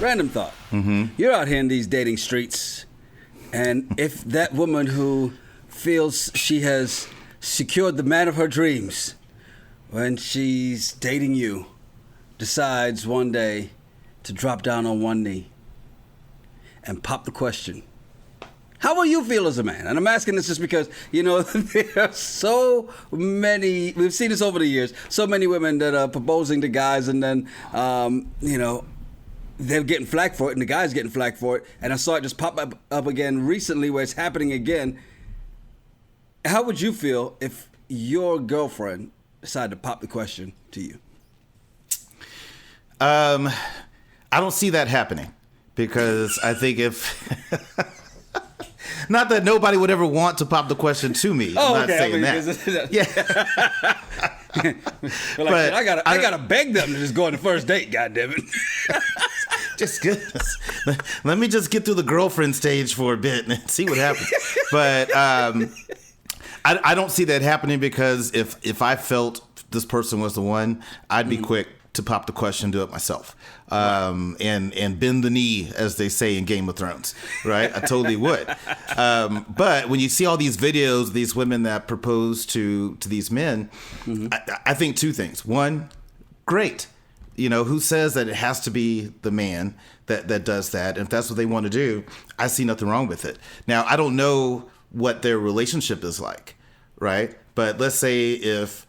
Random thought. You're out here in these dating streets, and if that woman who feels she has secured the man of her dreams when she's dating you decides one day to drop down on one knee and pop the question, how will you feel as a man? And I'm asking this just because, there are so many, we've seen this over the years, so many women that are proposing to guys and then, they're getting flack for it and the guy's getting flack for it. And I saw it just pop up again recently where it's happening again. How would you feel if your girlfriend decided to pop the question to you? I don't see that happening because I think not that nobody would ever want to pop the question to me. I'm not saying that. Yeah. But I gotta beg them to just go on the first date. Goddammit. Just good. Let me just get through the girlfriend stage for a bit and see what happens. But I don't see that happening because if I felt this person was the one, I'd be quick to pop the question, do it myself, and bend the knee, as they say in Game of Thrones, right? I totally would. But when you see all these videos, these women that propose to these men, I think two things. One, great. Who says that it has to be the man that does that? And if that's what they want to do, I see nothing wrong with it. Now, I don't know what their relationship is like, right? But let's say if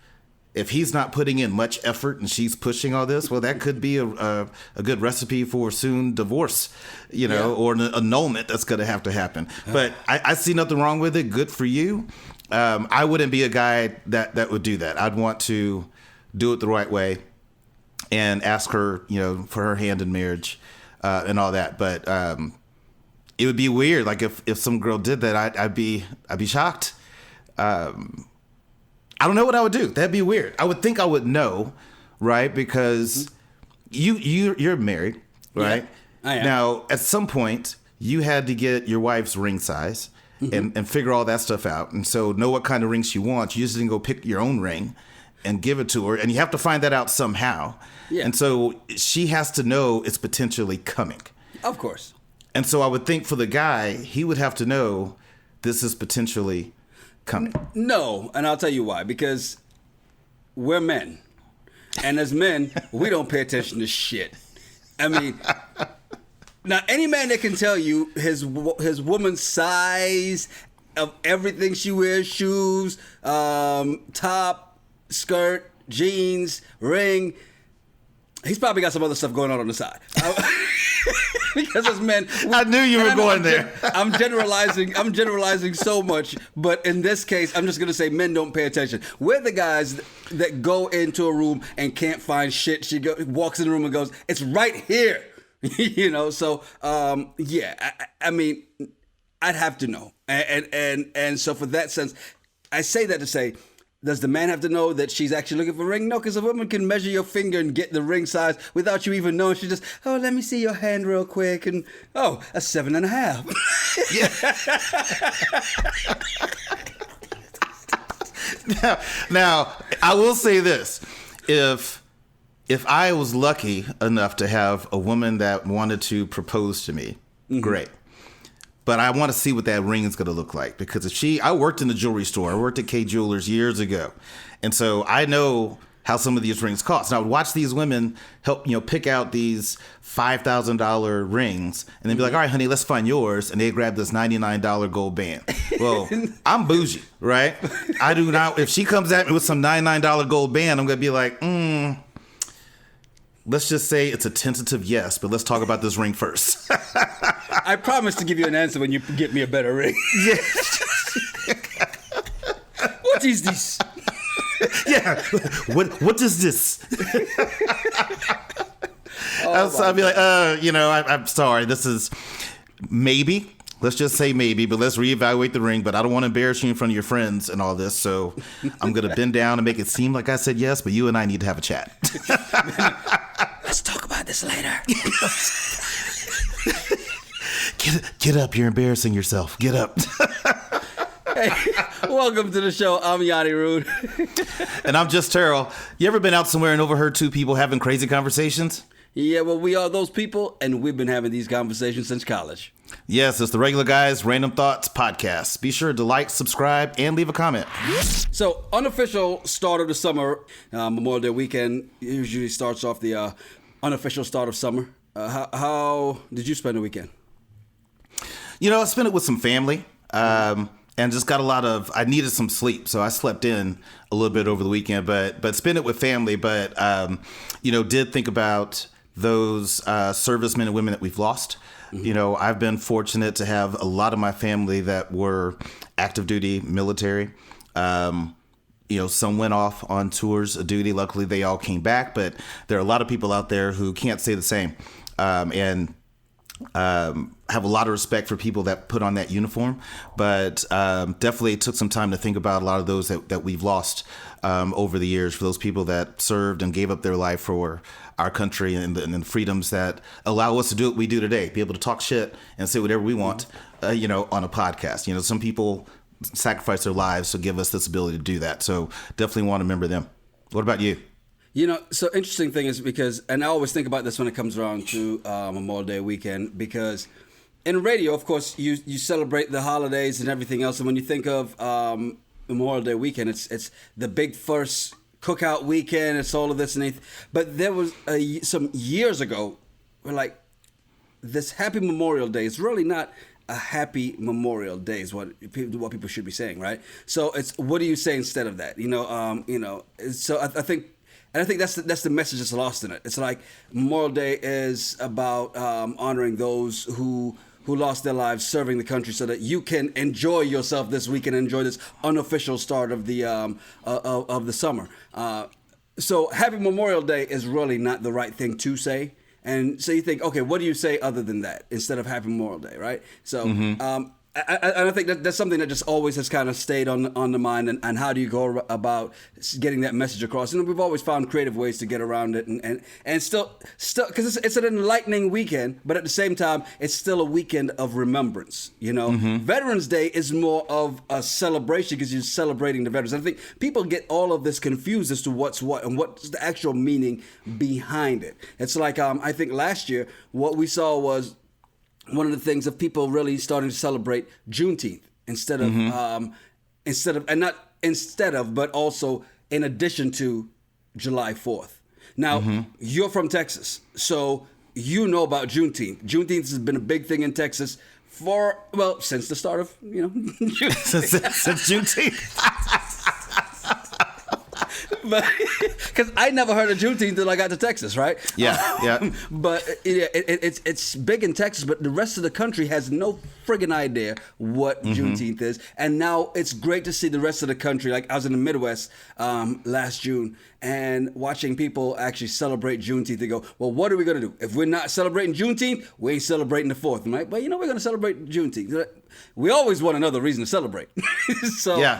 he's not putting in much effort and she's pushing all this, well, that could be a good recipe for soon divorce, or an annulment that's going to happen. But I see nothing wrong with it. Good for you. I wouldn't be a guy that would do that. I'd want to do it the right way and ask her, for her hand in marriage and all that. But it would be weird. Like if some girl did that, I'd be shocked. I don't know what I would do. That'd be weird. I would think I would know, right? Because you're married, right? Yeah, I am. Now, at some point, you had to get your wife's ring size and figure all that stuff out. And so know what kind of ring she wants. You just didn't go pick your own ring and give it to her. And you have to find that out somehow. Yeah. And so she has to know it's potentially coming. Of course. And so I would think for the guy, he would have to know this is potentially coming. No, and I'll tell you why. Because we're men. And as men, we don't pay attention to shit. I mean, now any man that can tell you his woman's size of everything she wears, shoes, top, skirt, jeans, ring, he's probably got some other stuff going on the side. Because as men, I knew you were going there. I'm generalizing so much, but in this case, I'm just gonna say men don't pay attention. We're the guys that go into a room and can't find shit. She walks in the room and goes, "It's right here," So I mean, I'd have to know, and so for that sense, I say that to say, does the man have to know that she's actually looking for a ring? No, because a woman can measure your finger and get the ring size without you even knowing. She just, let me see your hand real quick. And, a 7.5. Yeah. Now, I will say this. If I was lucky enough to have a woman that wanted to propose to me, great. But I want to see what that ring is going to look like, because I worked in the jewelry store. I worked at K Jewelers years ago. And so I know how some of these rings cost. And I would watch these women help, pick out these $5,000 rings and then be like, all right, honey, let's find yours. And they grab this $99 gold band. Well, I'm bougie, right? I do not. If she comes at me with some $99 gold band, I'm going to be like, let's just say it's a tentative yes, but let's talk about this ring first. I promise to give you an answer when you get me a better ring. Yeah. What is this? Yeah. What is this? I'll be like, I'm sorry. This is maybe. Let's just say maybe, but let's reevaluate the ring. But I don't want to embarrass you in front of your friends and all this. So I'm going to bend down and make it seem like I said yes, but you and I need to have a chat. Let's talk about this later. Get up. You're embarrassing yourself. Get up. Hey, welcome to the show. I'm Yonni Rude. And I'm just Terryl. You ever been out somewhere and overheard two people having crazy conversations? Yeah, well, we are those people, and we've been having these conversations since college. Yes, it's the Regular Guys Random Thoughts podcast. Be sure to like, subscribe, and leave a comment. So, unofficial start of the summer, Memorial Day weekend usually starts off the unofficial start of summer. How did you spend the weekend? I spent it with some family. And just got I needed some sleep. So I slept in a little bit over the weekend, but spent it with family. But, did think about those servicemen and women that we've lost. Mm-hmm. I've been fortunate to have a lot of my family that were active duty military. Some went off on tours of duty. Luckily, they all came back. But there are a lot of people out there who can't say the same. And have a lot of respect for people that put on that uniform, but definitely took some time to think about a lot of those that we've lost over the years, for those people that served and gave up their life for our country and the freedoms that allow us to do what we do today, be able to talk shit and say whatever we want, on a podcast. Some people sacrifice their lives to give us this ability to do that. So definitely want to remember them. What about you? So interesting thing is and I always think about this when it comes around to Memorial Day weekend, because in radio, of course, you celebrate the holidays and everything else. And when you think of Memorial Day weekend, it's the big first cookout weekend. It's all of this and that. But there was some years ago, where like this Happy Memorial Day is really not a Happy Memorial Day is what people should be saying, right? So it's, what do you say instead of that? So I think. And I think that's the message that's lost in it. It's like Memorial Day is about honoring those who lost their lives serving the country, so that you can enjoy yourself this week and enjoy this unofficial start of the summer. So Happy Memorial Day is really not the right thing to say. And so you think, okay, what do you say other than that instead of Happy Memorial Day, right? So. Mm-hmm. I think that's something that just always has kind of stayed on the mind, and how do you go about getting that message across? And we've always found creative ways to get around it, and still because it's an enlightening weekend, but at the same time it's still a weekend of remembrance. Mm-hmm. Veterans Day is more of a celebration because you're celebrating the veterans. I think people get all of this confused as to what's what and what's the actual meaning behind it. It's like I think last year what we saw was one of the things of people really starting to celebrate Juneteenth but also in addition to July 4th. Now, You're from Texas, so you know about Juneteenth. Juneteenth has been a big thing in Texas since the start of, since Juneteenth. But because I never heard of Juneteenth until I got to Texas, right? Yeah. But it's big in Texas, but the rest of the country has no friggin' idea what Juneteenth is. And now it's great to see the rest of the country. Like I was in the Midwest last June and watching people actually celebrate Juneteenth. They go, well, what are we going to do? If we're not celebrating Juneteenth, we ain't celebrating the 4th. I'm like, well, we're going to celebrate Juneteenth. We always want another reason to celebrate. So, yeah.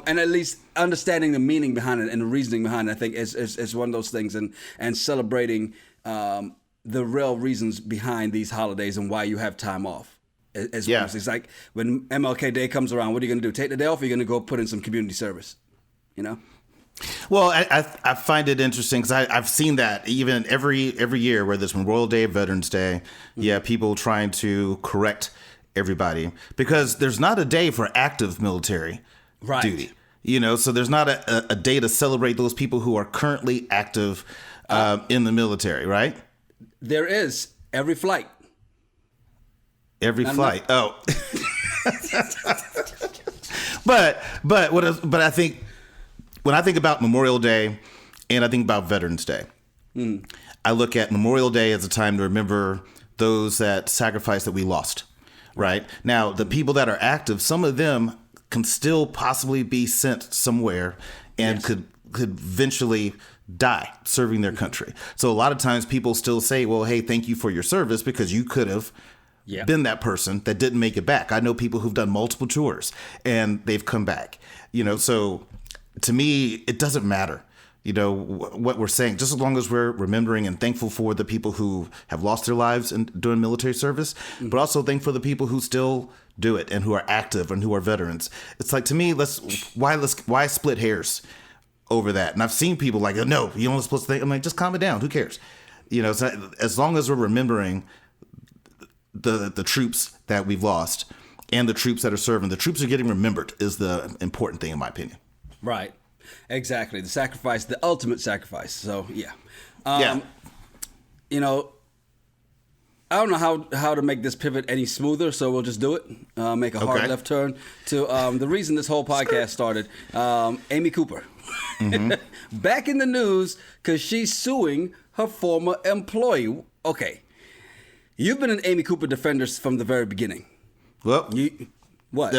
And at least understanding the meaning behind it and the reasoning behind it, I think is one of those things, and celebrating the real reasons behind these holidays and why you have time off. It's like when MLK Day comes around, what are you going to do? Take the day off, or are you going to go put in some community service? Well, I find it interesting because I've seen that even every year, whether it's Memorial Day, Veterans Day, people trying to correct everybody, because there's not a day for active military duty. So there's not a day to celebrate those people who are currently active in the military, right? There is every flight. Every flight. Oh. But I think when I think about Memorial Day and I think about Veterans Day, I look at Memorial Day as a time to remember those that sacrificed that we lost. Right now, the people that are active, some of them can still possibly be sent somewhere and could eventually die serving their country. So a lot of times people still say, well, hey, thank you for your service, because you could have been that person that didn't make it back. I know people who've done multiple tours and they've come back. So to me, it doesn't matter. What we're saying, just as long as we're remembering and thankful for the people who have lost their lives doing military service, but also thankful for the people who still do it and who are active and who are veterans. It's like, to me, why split hairs over that? And I've seen people like, no, you're not supposed to think. I'm like, just calm it down. Who cares? You know, so as long as we're remembering the troops that we've lost and the troops that are serving, the troops are getting remembered is the important thing, in my opinion. Right. Exactly. The sacrifice, the ultimate sacrifice. So, yeah. You know, I don't know how to make this pivot any smoother, so we'll just do it. Make a hard left turn to the reason this whole podcast started. Amy Cooper. Back in the news because she's suing her former employee. Okay. You've been an Amy Cooper defender from the very beginning. Well, what?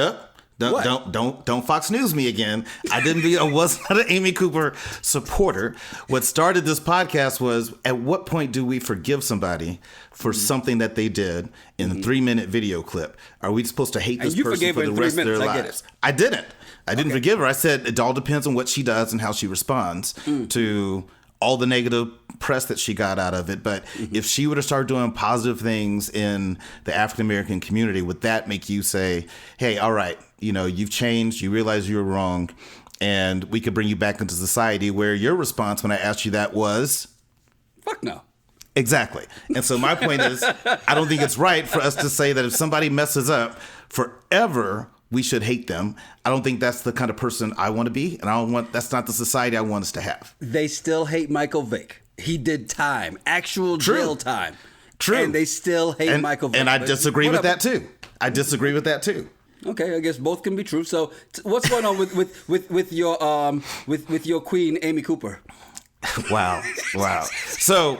Don't Fox News me again. I was not an Amy Cooper supporter. What started this podcast was, at what point do we forgive somebody for something that they did in a 3-minute video clip? Are we supposed to hate this person for the rest of their lives? I didn't. I didn't forgive her. I said it all depends on what she does and how she responds to all the negative press that she got out of it. But if she would have started doing positive things in the African American community, would that make you say, hey, all right, you know, you've changed, you realize you were wrong, and we could bring you back into society, where your response when I asked you that was, fuck no. Exactly. And so my point is, I don't think it's right for us to say that if somebody messes up forever, we should hate them. I don't think that's the kind of person I want to be, and that's not the society I want us to have. They still hate Michael Vick. He did time, actual jail time. True. And they still hate Michael Vick. And I disagree with that too. Okay, I guess both can be true. So, what's going on with your queen, Amy Cooper? Wow. So,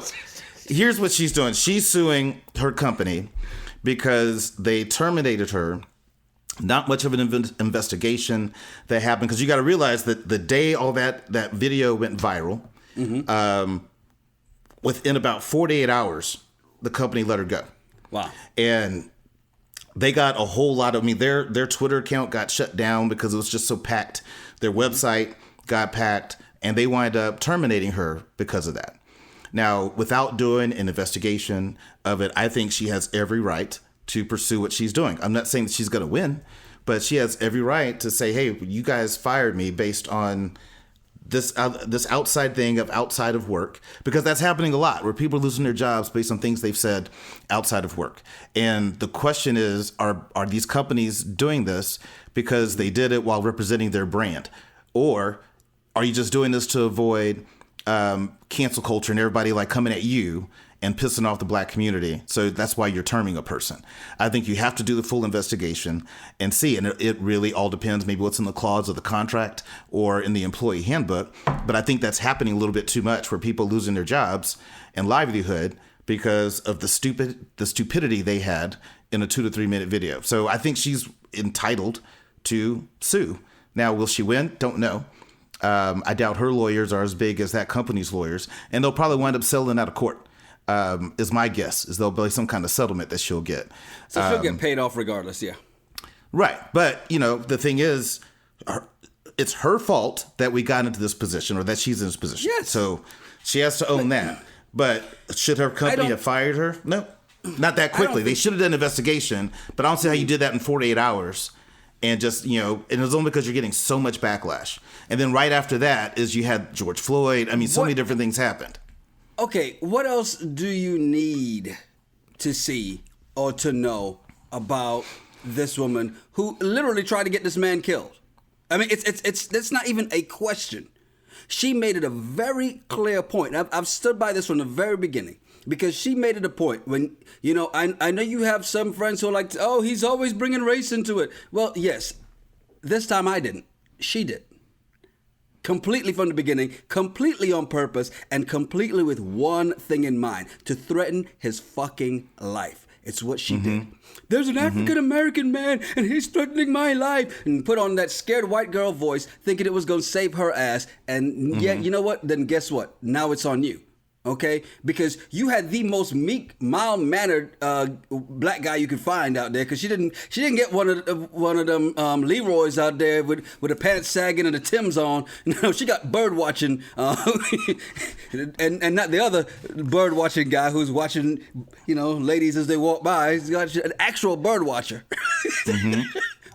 here's what she's doing. She's suing her company because they terminated her. Not much of an investigation that happened, because you got to realize that the day all that video went viral, within about 48 hours, the company let her go. Wow. And they got a whole lot of, their Twitter account got shut down because it was just so packed. Their website got packed, and they wind up terminating her because of that. Now, without doing an investigation of it, I think she has every right to pursue what she's doing. I'm not saying that she's going to win, but she has every right to say, hey, you guys fired me based on this outside thing of outside of work, because that's happening a lot, where people are losing their jobs based on things they've said outside of work. And the question is, are these companies doing this because they did it while representing their brand? Or are you just doing this to avoid cancel culture and everybody like coming at you and pissing off the black community? So that's why you're terming a person. I think you have to do the full investigation and see. And it really all depends, maybe what's in the clause of the contract or in the employee handbook. But I think that's happening a little bit too much, where people losing their jobs and livelihood because of the stupidity they had in a 2 to 3 minute video. So I think she's entitled to sue. Now, will she win? Don't know. I doubt her lawyers are as big as that company's lawyers, and they'll probably wind up settling out of court. Is my guess, is there'll be some kind of settlement that she'll get. So she'll get paid off regardless, yeah. Right. But, the thing is, it's her fault that we got into this position, or that she's in this position. Yes. So she has to own that. But should her company have fired her? No, not that quickly. They should have done an investigation, but I don't see how you did that in 48 hours. And just, and it was only because you're getting so much backlash. And then right after that is you had George Floyd. So many different things happened. Okay, what else do you need to see or to know about this woman who literally tried to get this man killed? It's not even a question. She made it a very clear point. I've stood by this from the very beginning, because she made it a point when, I know you have some friends who are like, oh, he's always bringing race into it. Well, yes, this time I didn't. She did. Completely from the beginning, completely on purpose, and completely with one thing in mind: to threaten his fucking life. It's what she did. There's an African American man and he's threatening my life, and put on that scared white girl voice, thinking it was going to save her ass. And yeah, you know what? Then guess what? Now it's on you. Okay, because you had the most meek, mild-mannered black guy you could find out there. Because she didn't get one of them Leroy's out there with the pants sagging and the Timbs on. No, she got bird watching, and not the other bird watching guy who's watching, ladies as they walk by. He's got an actual bird watcher,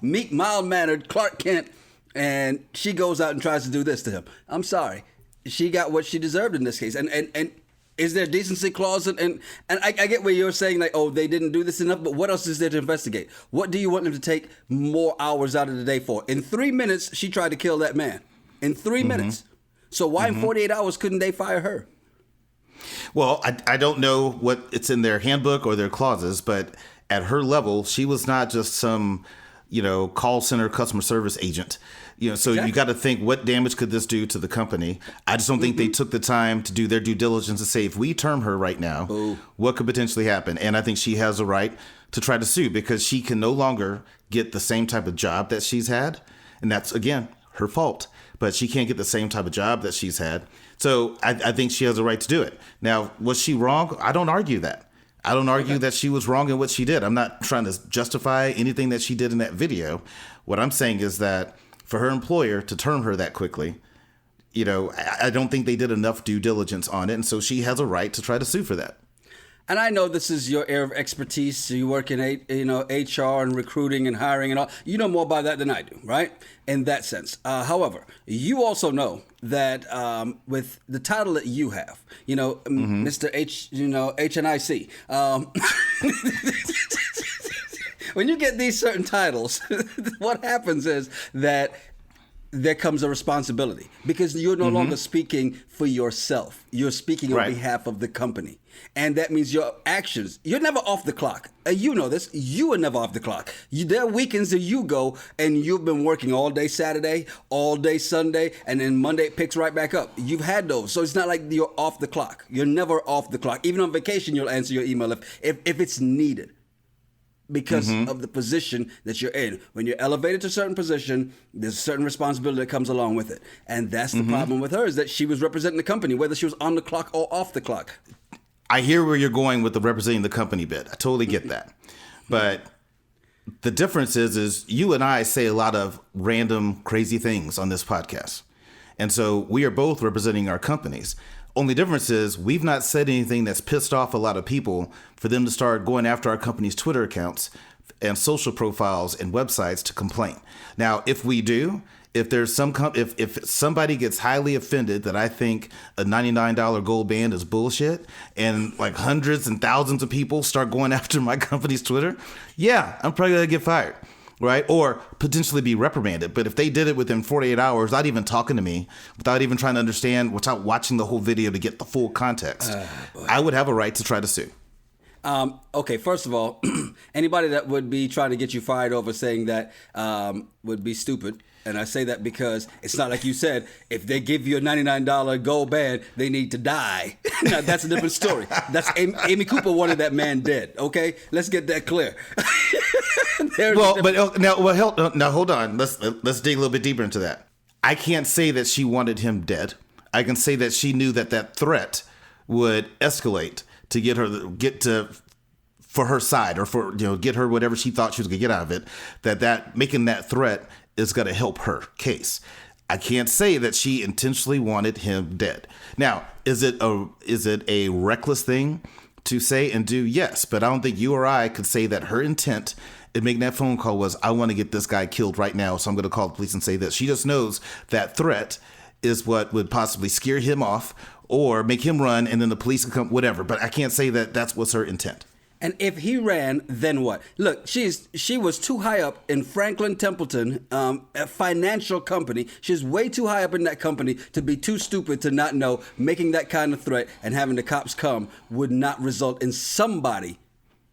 meek, mild-mannered Clark Kent, and she goes out and tries to do this to him. I'm sorry. She got what she deserved in this case. And Is there a decency clause? And I get where you're saying, like, oh, they didn't do this enough, but what else is there to investigate? What do you want them to take more hours out of the day for? In 3 minutes, she tried to kill that man. In 3 minutes. So why in 48 hours couldn't they fire her? Well, I don't know what it's in their handbook or their clauses, but at her level, she was not just some, call center customer service agent. So Exactly. you got to think, what damage could this do to the company? I just don't think they took the time to do their due diligence to say, if we term her right now, what could potentially happen? And I think she has a right to try to sue because she can no longer get the same type of job that she's had. And that's, again, her fault. But she can't get the same type of job that she's had. So I think she has a right to do it. Now, was she wrong? I don't argue that. I don't argue that she was wrong in what she did. I'm not trying to justify anything that she did in that video. What I'm saying is that for her employer to term her that quickly, I don't think they did enough due diligence on it. And so she has a right to try to sue for that. And I know this is your area of expertise. So you work in HR and recruiting and hiring and all. You know more about that than I do, right? In that sense. However, you also know that with the title that you have, Mr. H, HNIC. When you get these certain titles, what happens is that there comes a responsibility because you're no longer speaking for yourself. You're speaking on behalf of the company. And that means your actions, you're never off the clock. You know this. You are never off the clock. There are weekends that you go and you've been working all day Saturday, all day Sunday, and then Monday it picks right back up. You've had those. So it's not like you're off the clock. You're never off the clock. Even on vacation, you'll answer your email if it's needed. Because of the position that you're in. When you're elevated to a certain position, there's a certain responsibility that comes along with it. And that's the problem with her, is that she was representing the company, whether she was on the clock or off the clock. I hear where you're going with the representing the company bit. I totally get that. But the difference is you and I say a lot of random, crazy things on this podcast. And so we are both representing our companies. Only difference is we've not said anything that's pissed off a lot of people for them to start going after our company's Twitter accounts and social profiles and websites to complain. Now, if we do, if there's if somebody gets highly offended that I think a $99 gold band is bullshit and like hundreds and thousands of people start going after my company's Twitter, yeah, I'm probably gonna get fired. Right? Or potentially be reprimanded. But if they did it within 48 hours, without even talking to me, without even trying to understand, without watching the whole video to get the full context, I would have a right to try to sue. Okay, first of all, anybody that would be trying to get you fired over saying that would be stupid. And I say that because it's not like you said, if they give you a $99 gold band, they need to die. Now, that's a different story. That's Amy Cooper wanted that man dead. Okay, let's get that clear. Now hold on. Let's dig a little bit deeper into that. I can't say that she wanted him dead. I can say that she knew that threat would escalate to for her side or for get her whatever she thought she was gonna get out of it. That making that threat is gonna help her case. I can't say that she intentionally wanted him dead. Now, is it a reckless thing to say and do? Yes, but I don't think you or I could say that her intent in making that phone call was, I want to get this guy killed right now, so I'm going to call the police and say this. She just knows that threat is what would possibly scare him off or make him run, and then the police can come, whatever. But I can't say that that's what's her intent. And if he ran, then what? Look, she was too high up in Franklin Templeton, a financial company. She's way too high up in that company to be too stupid to not know making that kind of threat and having the cops come would not result in somebody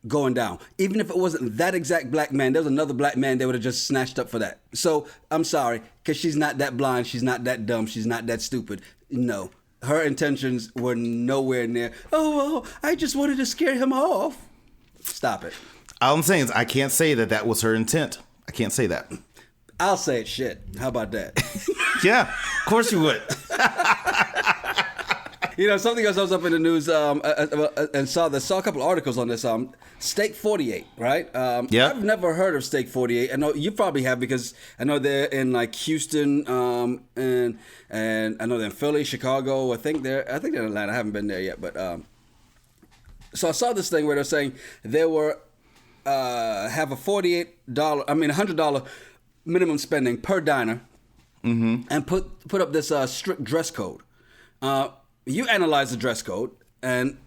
going down. Even if it wasn't that exact black man, there was another black man they would have just snatched up for that. So I'm sorry, because she's not that blind, she's not that dumb, she's not that stupid. No, her intentions were nowhere near, oh, I just wanted to scare him off. Stop it. All I'm saying is I can't say that was her intent. I can't say that. I'll say it, shit. How about that? Yeah, of course you would. Something else I was up in the news and saw a couple articles on this. Steak 48, right? Yeah. I've never heard of Steak 48. I know you probably have because I know they're in like Houston and I know they're in Philly, Chicago. I think they're in Atlanta. I haven't been there yet, but so I saw this thing where they're saying they were have a $100 minimum spending per diner, and put up this strict dress code. You analyze the dress code. And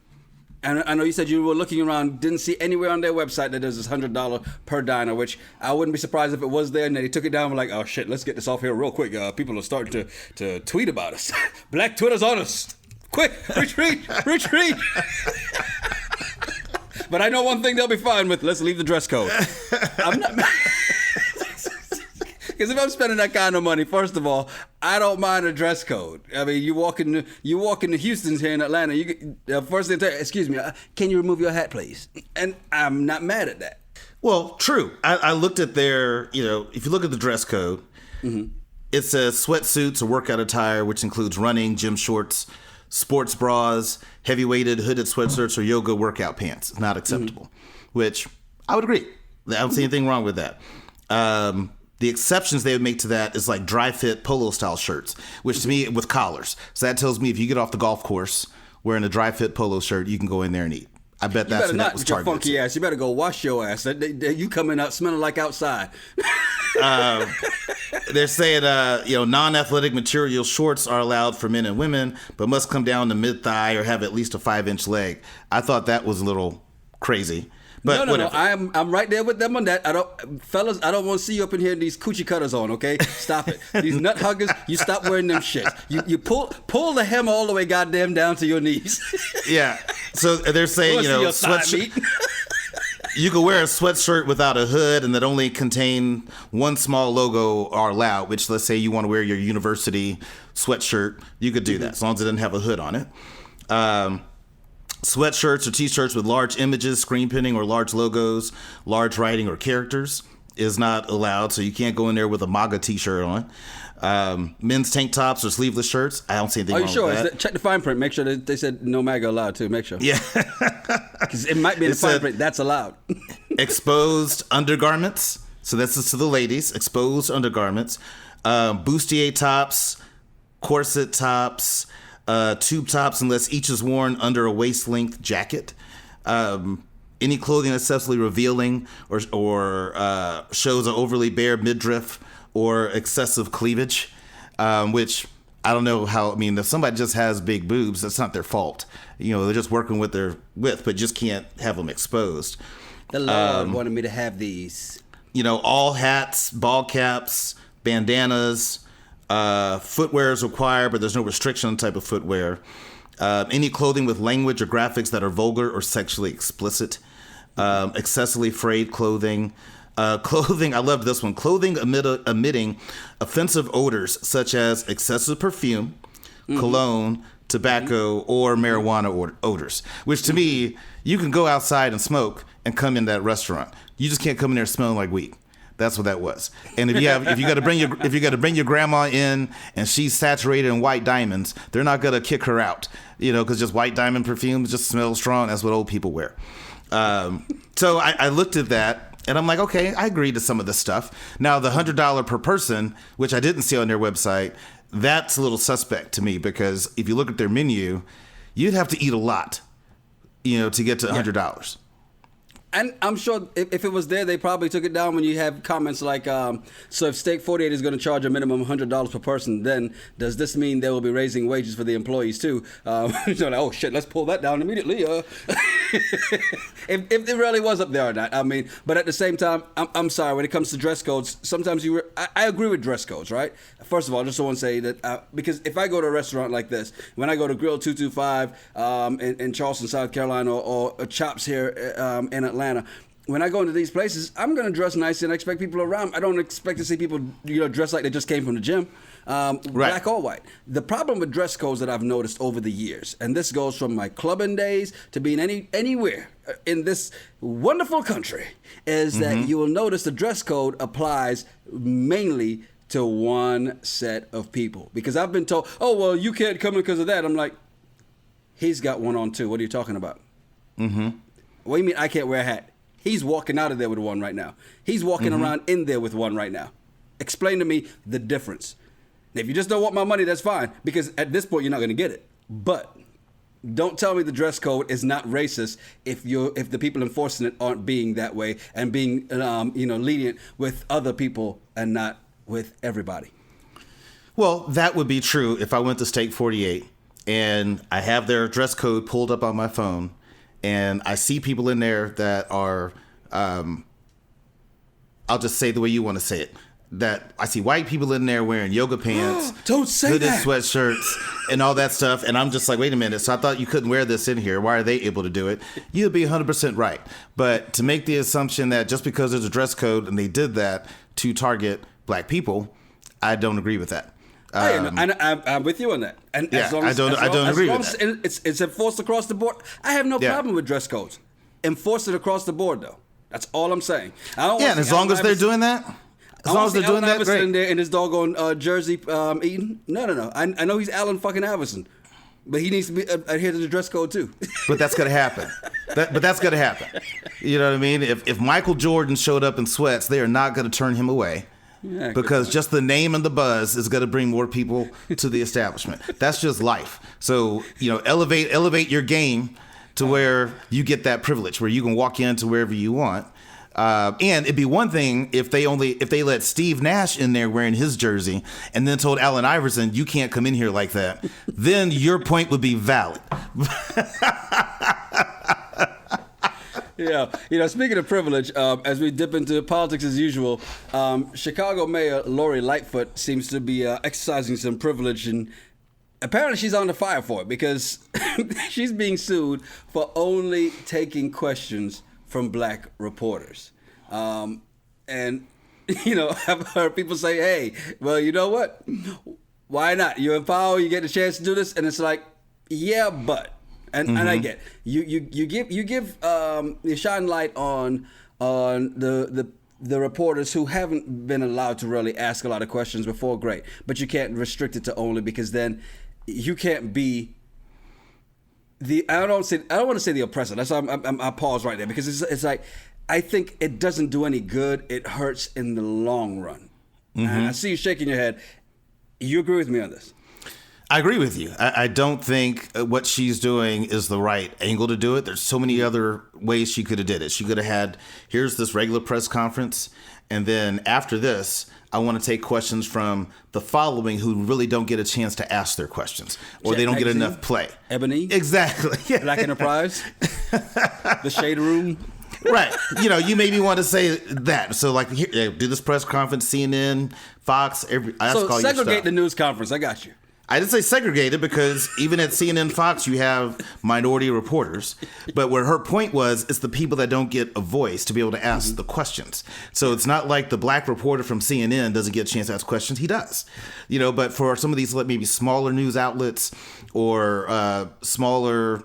I know you said you were looking around, didn't see anywhere on their website that there's this $100 per diner, which I wouldn't be surprised if it was there. And they took it down. We're like, oh shit, let's get this off here real quick. People are starting to tweet about us. Black Twitter's on us. Quick, retreat. But I know one thing they'll be fine with. Let's leave the dress code. I'm not. Because if I'm spending that kind of money, first of all, I don't mind a dress code. I mean, you walk into Houston's here in Atlanta. First thing they say, excuse me, can you remove your hat, please? And I'm not mad at that. Well, true. I looked at their, if you look at the dress code, it says sweatsuits or workout attire, which includes running, gym shorts, sports bras, heavy-weighted hooded sweatshirts, or yoga workout pants. Not acceptable, which I would agree. I don't see anything wrong with that. The exceptions they would make to that is like dry fit polo style shirts, which to me with collars. So that tells me if you get off the golf course wearing a dry fit polo shirt, you can go in there and eat. I bet that's what that was targeted. Funky ass. You better go wash your ass. You coming out smelling like outside. They're saying, non-athletic material shorts are allowed for men and women, but must come down to mid-thigh or have at least a 5-inch leg. I thought that was a little crazy. But no. I'm right there with them on that. I don't want to see you up in here in these coochie cutters on. Okay, stop it. These nut huggers, you stop wearing them shits. You pull the hem all the way, goddamn, down to your knees. Yeah. So they're saying, sweatshirt. You can wear a sweatshirt without a hood and that only contain one small logo are allowed. Which, let's say you want to wear your university sweatshirt, you could do that as long as it doesn't have a hood on it. Sweatshirts or t-shirts with large images, screen printing, or large logos, large writing, or characters is not allowed. So you can't go in there with a MAGA t-shirt on. Men's tank tops or sleeveless shirts. I don't see anything wrong with that. Are you sure? Check the fine print. Make sure they said no MAGA allowed too. Make sure. Yeah. Because it might be in the fine print. That's allowed. Exposed undergarments. So this is to the ladies. Exposed undergarments. Bustier tops. Corset tops. Tube tops unless each is worn under a waist-length jacket. Any clothing excessively revealing or shows an overly bare midriff or excessive cleavage, which I don't know how. I mean, if somebody just has big boobs, that's not their fault. They're just working with their width, but just can't have them exposed. The Lord wanted me to have these. All hats, ball caps, bandanas. Footwear is required, but there's no restriction on the type of footwear. Any clothing with language or graphics that are vulgar or sexually explicit. Excessively frayed clothing. Clothing, I loved this one. Clothing emitting offensive odors such as excessive perfume, cologne, tobacco, or marijuana odors. Which to me, you can go outside and smoke and come in that restaurant. You just can't come in there smelling like weed. That's what that was. And if you got to bring your grandma in and she's saturated in white diamonds, they're not gonna kick her out, because just white diamond perfume just smells strong. That's what old people wear. So I looked at that and I'm like, okay, I agree to some of this stuff. Now the $100 per person, which I didn't see on their website, that's a little suspect to me because if you look at their menu, you'd have to eat a lot, to get to $100. And I'm sure if it was there, they probably took it down when you have comments like, so if Steak 48 is going to charge a minimum $100 per person, then does this mean they will be raising wages for the employees too? Oh shit, let's pull that down immediately. If it really was up there or not. I mean, but at the same time, I'm sorry, when it comes to dress codes, sometimes I agree with dress codes, right? First of all, I just want to say that, because if I go to a restaurant like this, when I go to Grill 225 in Charleston, South Carolina, or Chops here in Atlanta, when I go into these places, I'm going to dress nice and I expect people around. I don't expect to see people dress like they just came from the gym, black or white. The problem with dress codes that I've noticed over the years, and this goes from my clubbing days to being anywhere in this wonderful country, is that you will notice the dress code applies mainly to one set of people. Because I've been told, oh, well, you can't come in because of that. I'm like, he's got one on too. What are you talking about? What do you mean I can't wear a hat? He's walking out of there with one right now. He's walking around in there with one right now. Explain to me the difference. If you just don't want my money, that's fine. Because at this point, you're not going to get it. But don't tell me the dress code is not racist if the people enforcing it aren't being that way and being lenient with other people and not with everybody. Well, that would be true if I went to Steak 48 and I have their dress code pulled up on my phone, and I see people in there that are, I'll just say the way you want to say it. That I see white people in there wearing yoga pants, don't say hooded that, sweatshirts, and all that stuff. And I'm just like, wait a minute. So I thought you couldn't wear this in here. Why are they able to do it? You'd be 100% right. But to make the assumption that just because there's a dress code and they did that to target black people, I don't agree with that. I'm with you on that. And yeah, as long as, I don't agree with that. It's enforced across the board. I have no problem with dress codes. Enforce it across the board, though. That's all I'm saying. And as long as they're doing that. As long as they're doing that, great. In there in his doggone jersey eating. No. I know he's Allen fucking Iverson, but he needs to be adhere to the dress code too. But that's gonna happen. But that's gonna happen. You know what I mean? If Michael Jordan showed up in sweats, they are not gonna turn him away. Yeah, because just the name and the buzz is going to bring more people to the establishment. That's just life. So, elevate your game to where you get that privilege, where you can walk into wherever you want. And it'd be one thing if they let Steve Nash in there wearing his jersey and then told Allen Iverson, you can't come in here like that. Then your point would be valid. Yeah. Speaking of privilege, as we dip into politics as usual, Chicago Mayor Lori Lightfoot seems to be exercising some privilege, and apparently she's on the fire for it because she's being sued for only taking questions from black reporters. And, I've heard people say, hey, well, you know what? Why not? You're in power, you get a chance to do this. And it's like, yeah, but. And I get you give you shine light on the reporters who haven't been allowed to really ask a lot of questions before, great. But you can't restrict it to only, because then you can't be I don't want to say the oppressor. That's why I pause right there, because it's like, I think it doesn't do any good. It hurts in the long run. And I see you shaking your head. You agree with me on this? I agree with you. I don't think what she's doing is the right angle to do it. There's so many other ways she could have did it. She could have had, here's this regular press conference, and then after this, I want to take questions from the following who really don't get a chance to ask their questions, or they don't get enough play. Ebony? Exactly. Black Enterprise? The Shade Room? Right. You maybe want to say that. So, like, here, do this press conference, CNN, Fox, so segregate the news conference. I got you. I didn't say segregated, because even at CNN, Fox, you have minority reporters. But where her point was, it's the people that don't get a voice to be able to ask the questions. So it's not like the black reporter from CNN doesn't get a chance to ask questions. He does. But for some of these maybe smaller news outlets or smaller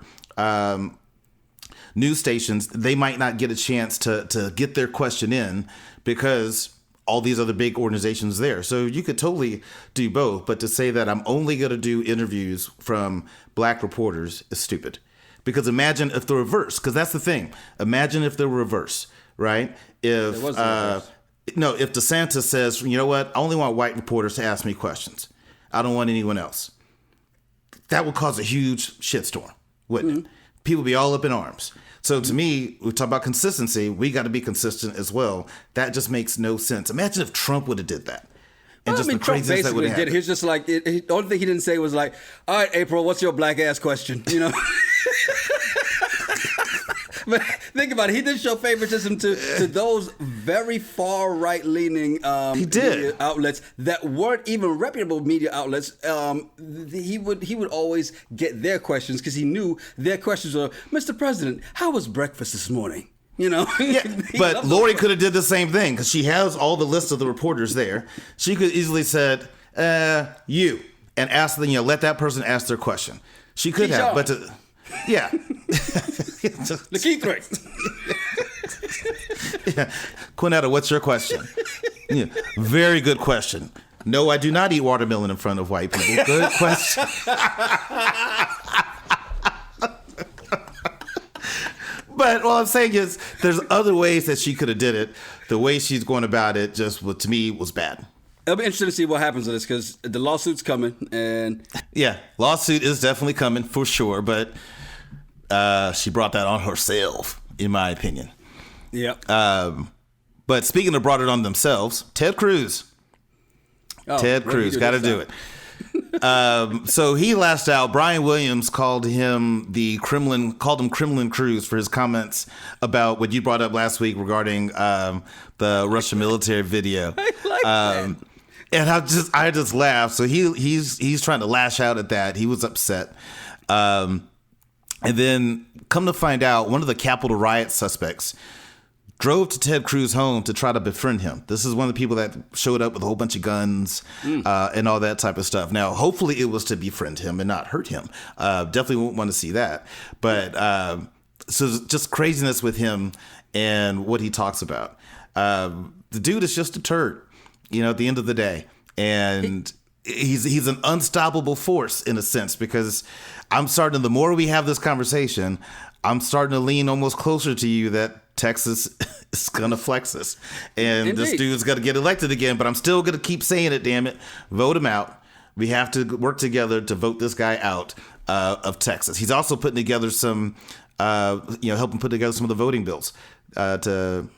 news stations, they might not get a chance to get their question in because all these other big organizations there. So you could totally do both. But to say that I'm only going to do interviews from black reporters is stupid. Because imagine if the reverse, because that's the thing. Imagine if the reverse, right? If DeSantis says, you know what, I only want white reporters to ask me questions. I don't want anyone else. That would cause a huge shitstorm, wouldn't it? People be all up in arms. So to me, we talk about consistency. We got to be consistent as well. That just makes no sense. Imagine if Trump would have did that. And the craziness that would have happened. He's just like, the only thing he didn't say was like, all right, April, what's your black ass question? But think about it. He did show favoritism to those very far right leaning media outlets that weren't even reputable media outlets. He would always get their questions because he knew their questions were, Mr. President, how was breakfast this morning? Yeah, but Lori could have did the same thing because she has all the list of the reporters there. She could easily said, you, and ask them, let that person ask their question. She could have, but yeah. The key threat. Yeah. Quinetta, what's your question? Yeah. Very good question. No, I do not eat watermelon in front of white people. Good question. But all I'm saying is there's other ways that she could have did it. The way she's going about it just, to me, was bad. It'll be interesting to see what happens with this because the lawsuit's coming. And yeah, lawsuit is definitely coming for sure. But she brought that on herself, in my opinion. Yeah. But speaking of brought it on themselves, Ted Cruz. Ted Cruz, got to do it. So he lashed out. Brian Williams called him Kremlin Cruz for his comments about what you brought up last week regarding the Russian military video. I like that. And I just laughed. So he's trying to lash out at that. He was upset. And then come to find out, one of the Capitol riot suspects drove to Ted Cruz's home to try to befriend him. This is one of the people that showed up with a whole bunch of guns and all that type of stuff. Now, hopefully it was to befriend him and not hurt him. Definitely won't want to see that. But so just craziness with him and what he talks about. The dude is just a turd, at the end of the day. And he's an unstoppable force in a sense, because the more we have this conversation, I'm starting to lean almost closer to you that Texas is going to flex us. And Indeed. This dude's going to get elected again, but I'm still going to keep saying it, damn it. Vote him out. We have to work together to vote this guy out of Texas. He's also putting together some, helping put together some of the voting bills to,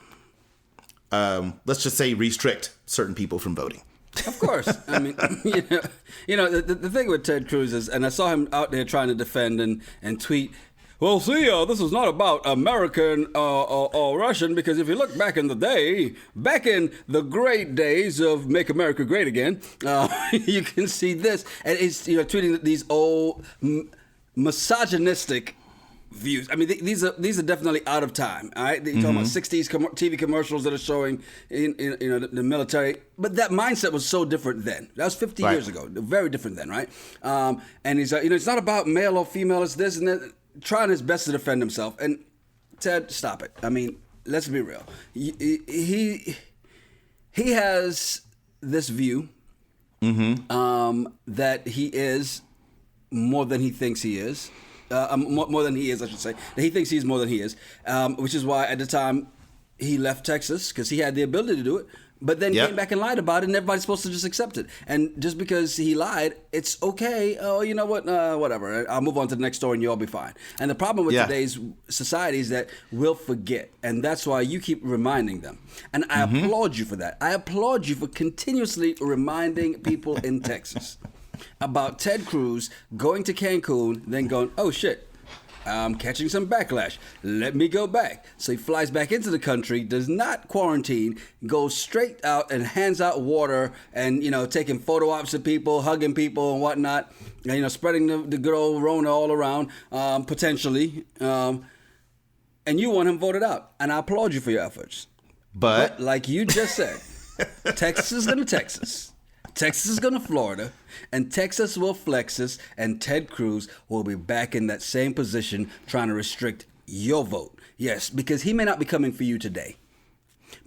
let's just say, restrict certain people from voting. Of course. I mean, the thing with Ted Cruz is, and I saw him out there trying to defend and tweet, well, see, this is not about American or Russian, because if you look back in the great days of Make America Great Again, you can see this. And it's, tweeting these old misogynistic views. I mean, these are definitely out of time. All right, you're talking about 60s TV commercials that are showing in the military, but that mindset was so different then. That was 50 years ago. Very different then, right? And he's it's not about male or female. It's this and that. Trying his best to defend himself. And Ted, stop it. I mean, let's be real. He has this view that he is more than he thinks he is. More than he is, I should say. That he thinks he's more than he is, which is why at the time he left Texas, because he had the ability to do it, but then came back and lied about it, and everybody's supposed to just accept it. And just because he lied, it's okay. Oh, you know what? Whatever. I'll move on to the next story and you'll be fine. And the problem with today's society is that we'll forget. And that's why you keep reminding them. And I applaud you for that. I applaud you for continuously reminding people in Texas about Ted Cruz going to Cancun, then going, oh shit, I'm catching some backlash. Let me go back. So he flies back into the country, does not quarantine, goes straight out and hands out water and, taking photo ops of people, hugging people and whatnot, and, spreading the good old Rona all around, potentially. And you want him voted out. And I applaud you for your efforts. But like you just said, Texas is going to Texas. Texas is going to Florida, and Texas will flex us, and Ted Cruz will be back in that same position trying to restrict your vote. Yes, because he may not be coming for you today.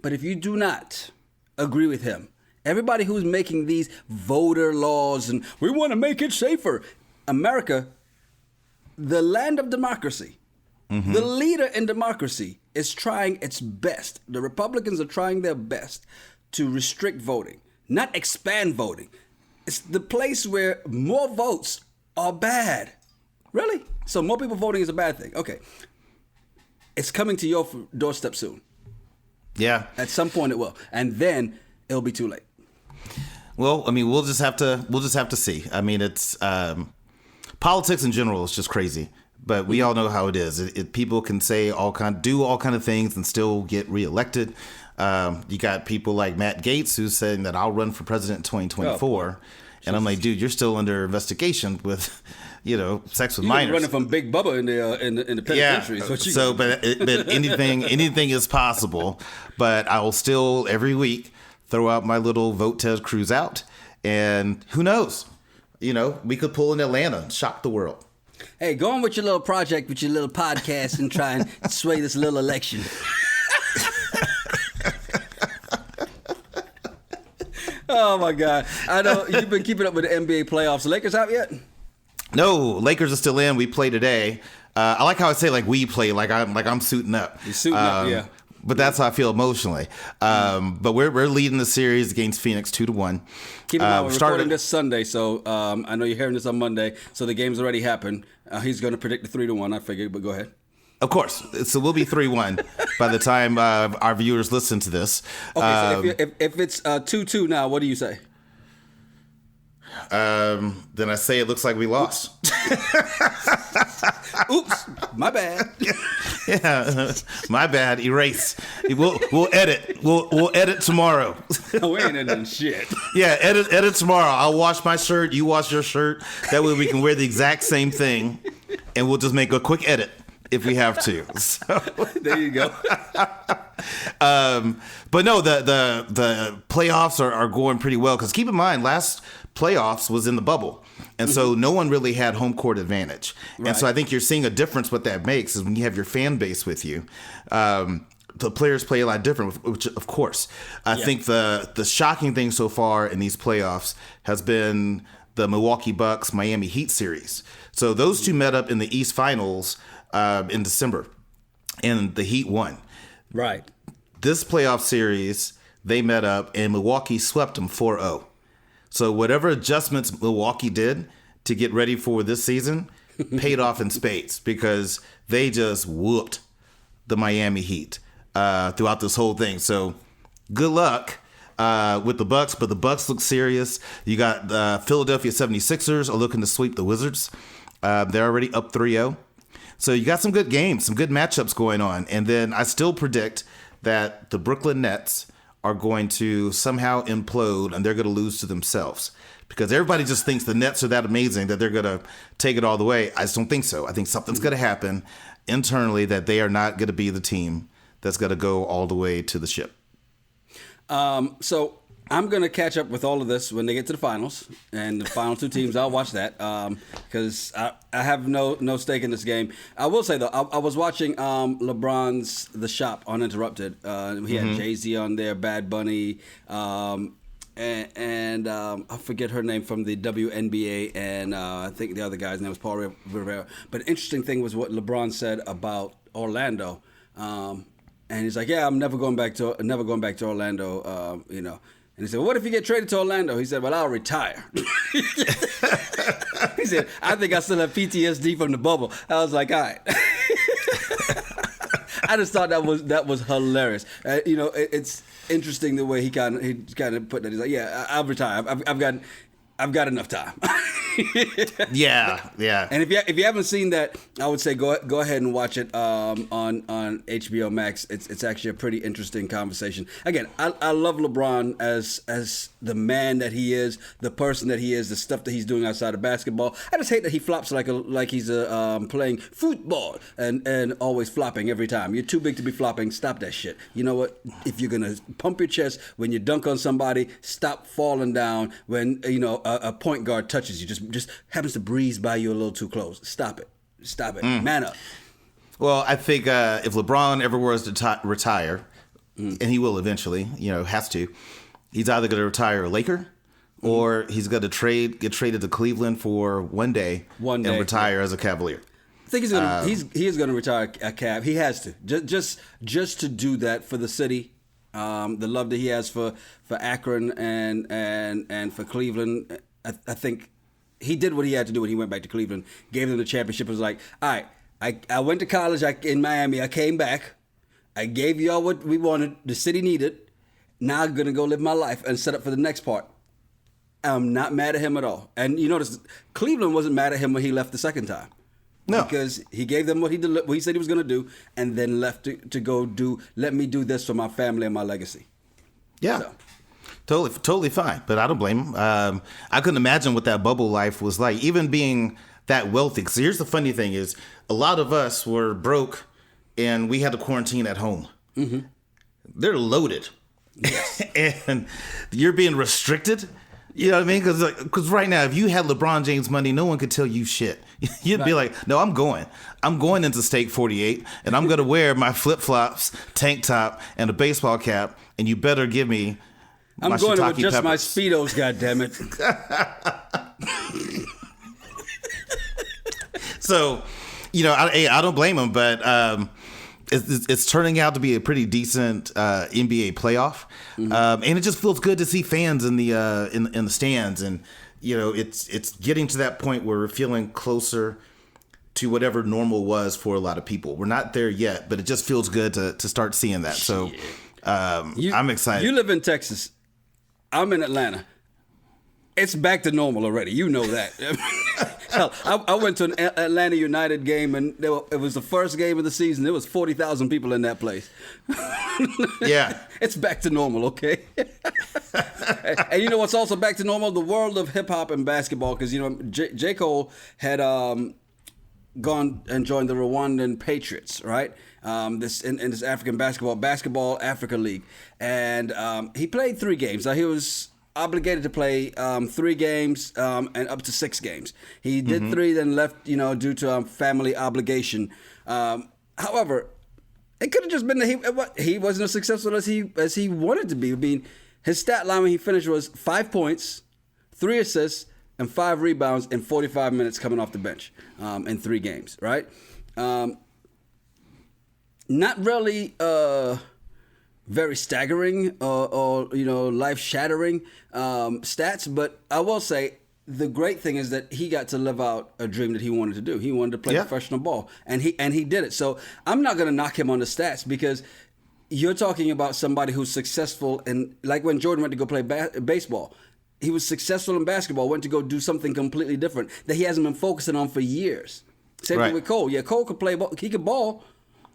But if you do not agree with him, everybody who's making these voter laws and we want to make it safer, America, the land of democracy, the leader in democracy is trying its best. The Republicans are trying their best to restrict voting. Not expand voting. It's the place where more votes are bad. Really? So more people voting is a bad thing. Okay. It's coming to your doorstep soon. Yeah. At some point it will. And then it'll be too late. Well, I mean, we'll just have to see. I mean, it's politics in general is just crazy. But we all know how it is. People can say do all kind of things and still get reelected. You got people like Matt Gaetz who's saying that I'll run for president in 2024. And I'm like, dude, you're still under investigation with, sex with minors. Running from Big Bubba in the penitentiary. Yeah. But anything is possible. But I will still every week throw out my little vote Ted Cruz out. And who knows? We could pull in Atlanta and shock the world. Hey, go on with your little project, with your little podcast, and try and sway this little election. Oh, my God. I know you've been keeping up with the NBA playoffs. The Lakers out yet? No, Lakers are still in. We play today. I like how I say, like, we play, like I'm suiting up. You're suiting up, yeah. But that's how I feel emotionally. But we're leading the series against Phoenix 2-1. Keep in mind, we're recording this Sunday, so I know you're hearing this on Monday, so the game's already happened. He's going to predict the 3-1, I figured, but go ahead. Of course. So we'll be 3-1 by the time our viewers listen to this. Okay, so if it's 2-2 now, what do you say? Then I say it looks like we lost. Oops, my bad. Yeah, my bad. Erase. We'll edit. We'll edit tomorrow. We ain't editing shit. Yeah, edit tomorrow. I'll wash my shirt. You wash your shirt. That way we can wear the exact same thing, and we'll just make a quick edit if we have to. So there you go. But no, the playoffs are going pretty well, because keep in mind, last playoffs was in the bubble, and so no one really had home court advantage. Right. And so I think you're seeing a difference. What that makes is when you have your fan base with you, the players play a lot different, which of course I think the shocking thing so far in these playoffs has been the Milwaukee Bucks Miami Heat series. So those two met up in the East Finals in December, and the Heat won. Right. This playoff series, they met up and Milwaukee swept them 4-0. So whatever adjustments Milwaukee did to get ready for this season paid off in spades, because they just whooped the Miami Heat throughout this whole thing. So good luck with the Bucks, but the Bucks look serious. You got Philadelphia 76ers are looking to sweep the Wizards. They're already up 3-0. So you got some good games, some good matchups going on. And then I still predict that the Brooklyn Nets are going to somehow implode, and they're going to lose to themselves, because everybody just thinks the Nets are that amazing that they're going to take it all the way. I just don't think so. I think something's going to happen internally, that they are not going to be the team that's going to go all the way to the ship. So I'm going to catch up with all of this when they get to the finals, and the final two teams, I'll watch that, because I have no stake in this game. I will say, though, I was watching LeBron's The Shop Uninterrupted. He had Jay-Z on there, Bad Bunny, and I forget her name from the WNBA, and I think the other guy's name was Paul Rivera. But the interesting thing was what LeBron said about Orlando. And he's like, "Yeah, I'm never going back to Orlando." And he said, well, "What if you get traded to Orlando?" He said, "Well, I'll retire." He said, "I think I still have PTSD from the bubble." I was like, all right. I just thought that was hilarious. It's interesting the way he kind of put that. He's like, "Yeah, I'll retire. I've got enough time." Yeah. And if you haven't seen that, I would say go ahead and watch it on HBO Max. It's actually a pretty interesting conversation. Again, I love LeBron as the man that he is, the person that he is, the stuff that he's doing outside of basketball. I just hate that he flops like he's playing football and always flopping every time. You're too big to be flopping. Stop that shit. You know what? If you're gonna pump your chest when you dunk on somebody, stop falling down when a point guard touches you. Just happens to breeze by you a little too close. Stop it. Man up. Well, I think if LeBron ever was to retire, and he will eventually, has to, he's either going to retire a Laker, or he's going to get traded to Cleveland for one day and retire as a Cavalier. I think he is going to retire a Cav. He has to just to do that for the city. The love that he has for Akron and for Cleveland. I think he did what he had to do when he went back to Cleveland, gave them the championship. It was like, all right, I went to college in Miami. I came back. I gave y'all what we wanted, the city needed. Now I'm going to go live my life and set up for the next part. I'm not mad at him at all. And you notice, Cleveland wasn't mad at him when he left the second time. No. Because he gave them what he said he was going to do, and then left to go let me do this for my family and my legacy. Yeah. So. Totally fine, but I don't blame him. I couldn't imagine what that bubble life was like, even being that wealthy. Because here's the funny thing is, a lot of us were broke, and we had to quarantine at home. Mm-hmm. They're loaded. Yes. And you're being restricted. You know what I mean? Because right now, if you had LeBron James money, no one could tell you shit. You'd be like, no, I'm going into Steak 48, and I'm going to wear my flip-flops, tank top, and a baseball cap, and you better give me I'm going to adjust my Speedos, goddammit. So, I don't blame him, but it's turning out to be a pretty decent NBA playoff, and it just feels good to see fans in the stands, and it's getting to that point where we're feeling closer to whatever normal was for a lot of people. We're not there yet, but it just feels good to start seeing that. So I'm excited. You live in Texas. I'm in Atlanta. It's back to normal already. You know that. Hell, I went to an Atlanta United game, and it was the first game of the season. There was 40,000 people in that place. Yeah. It's back to normal, okay? And you know what's also back to normal? The world of hip-hop and basketball, because, you know, J. Cole had gone and joined the Rwandan Patriots, right? This in this African basketball Africa League. And he played 3 games. Now, he was obligated to play 3 games and up to 6 games. He did 3, then left, due to family obligation. However, it could have just been that he wasn't as successful as he wanted to be. I mean, his stat line when he finished was 5 points, 3 assists, and 5 rebounds in 45 minutes coming off the bench in 3 games, right? Not really very staggering or life-shattering stats, but I will say the great thing is that he got to live out a dream that he wanted to do. He wanted to play professional ball, and he did it. So I'm not going to knock him on the stats because you're talking about somebody who's successful, and like when Jordan went to go play baseball, he was successful in basketball, went to go do something completely different that he hasn't been focusing on for years. Same thing with Cole. Yeah, Cole could play ball. He could ball,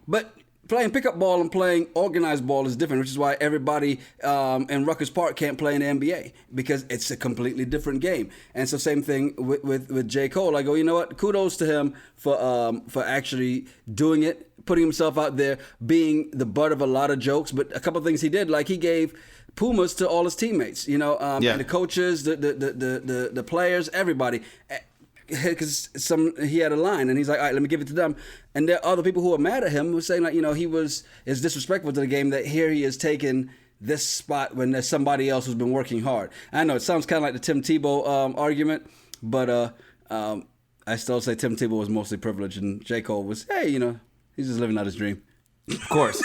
but playing pickup ball and playing organized ball is different, which is why everybody in Rutgers Park can't play in the NBA because it's a completely different game. And so same thing with J. Cole. I go, you know what? Kudos to him for actually doing it, putting himself out there, being the butt of a lot of jokes. But a couple of things he did, like he gave Pumas to all his teammates, and the coaches, the players, everybody. Because he had a line, and he's like, all right, let me give it to them. And there are other people who are mad at him who are saying, like, is disrespectful to the game that here he is taking this spot when there's somebody else who's been working hard. I know it sounds kind of like the Tim Tebow argument, but I still say Tim Tebow was mostly privileged, and J. Cole was, hey, he's just living out his dream. Of course.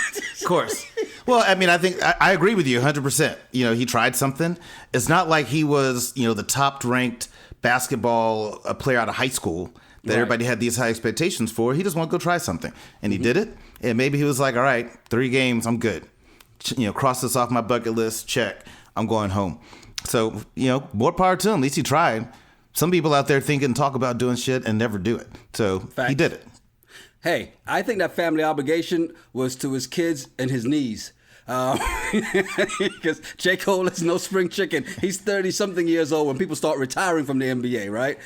Well, I mean, I think I agree with you 100%. He tried something. It's not like he was, the top-ranked basketball player out of high school that everybody had these high expectations for. He just wanted to go try something, and he did it. And maybe he was like, all right, 3 games, I'm good. Cross this off my bucket list, check, I'm going home. So, more power to him. At least he tried. Some people out there think and talk about doing shit and never do it. So He did it. Hey, I think that family obligation was to his kids and his knees. Because J. Cole is no spring chicken. He's 30-something years old when people start retiring from the NBA, right?